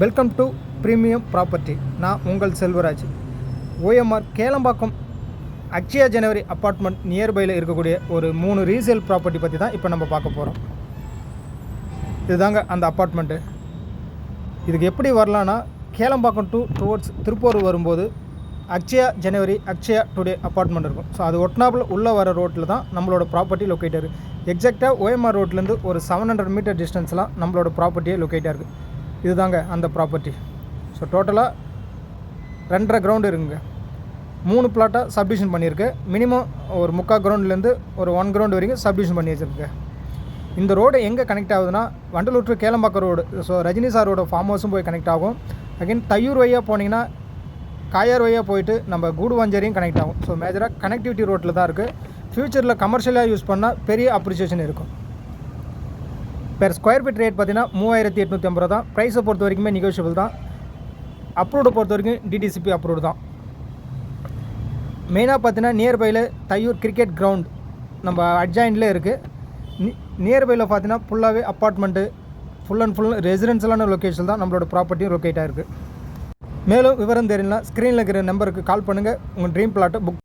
Welcome to premium property. நான் உங்கள் Selvaraj. OMR Kelambakkam Akshaya ஜனவரி apartment நியர்பையில் இருக்கக்கூடிய ஒரு 3 ரீசேல் ப்ராப்பர்ட்டி பற்றி தான் இப்போ நம்ம பார்க்க போகிறோம். இதுதாங்க அந்த அப்பார்ட்மெண்ட்டு. இதுக்கு எப்படி வரலான்னா, கேளம்பாக்கம் டுவர்ட்ஸ் திருப்பூர் வரும்போது அக்ஷயா ஜனவரி அக்ஷயா டுடே அப்பார்ட்மெண்ட் இருக்கும். ஸோ அது ஒட்டினாப்பில் உள்ளே வர ரோட்டில் தான் நம்மளோட ப்ராப்பர்ட்டி லொக்கேட் இருக்குது. எக்ஸாக்டாக ஓஎம்ஆர் ரோட்லேருந்து ஒரு 700 மீட்டர் டிஸ்டன்ஸ்லாம் நம்மளோட ப்ராப்பர்ட்டியே லொக்கேட்டாக இருக்குது. இதுதாங்க அந்த ப்ராப்பர்ட்டி. ஸோ டோட்டலாக 2.5 கிரவுண்டு இருக்குங்க. 3 பிளாட்டாக சப்டிவிஷன் பண்ணியிருக்கு. மினிமம் ஒரு 3/4 கிரவுண்ட்லேருந்து ஒரு 1 கிரவுண்ட் வரைக்கும் சப்டிவிஷன் பண்ணி வச்சுருக்கு. இந்த ரோடு எங்கே கனெக்ட் ஆகுதுன்னா, Vandalur to Kelambakkam road. So Rajini சாரோட ஃபார்ம் ஹவுஸும் போய் கனெக்ட் ஆகும். அகைன் தையூர் வழியாக போனீங்கன்னா காயார் வழியாக போயிட்டு நம்ம கூடுவாஞ்சேரியும் கனெக்ட் ஆகும். ஸோ மேஜராக கனெக்டிவிட்டி ரோட்டில் தான் இருக்குது. ஃப்யூச்சரில் கமர்ஷியலாக யூஸ் பண்ணால் பெரிய அப்ரிசியேஷன் இருக்கும். பெர் ஸ்கொயர் ஃபீட் ரேட் பார்த்தீங்கன்னா 3850 தான். ப்ரைஸை பொறுத்த வரைக்குமே நெகோஷியபிள் தான். அப்ரூவ்டை பொறுத்த வரைக்கும் டிடிசிபி அப்ரூவ்டு தான். மெயினாக பார்த்தீங்கன்னா நியர்பையில் தையூர் கிரிக்கெட் கிரவுண்ட் நம்ம அட்ஜாயின்ட்லேயே இருக்குது. நியர்பையில் பார்த்தீங்கன்னா ஃபுல்லாகவே அப்பார்ட்மெண்ட்டு, ஃபுல் அண்ட் ஃபுல் ரெசிடென்ஷியலான லொக்கேஷன் தான் நம்மளோட ப்ராப்பர்ட்டியும் லொக்கேட் ஆகிருக்கு. மேலும் விவரம் தெரியலனா ஸ்க்ரீனில் இருக்கிற நம்பருக்கு கால் பண்ணுங்கள். உங்கள் ட்ரீம் பிளாட்டை புக்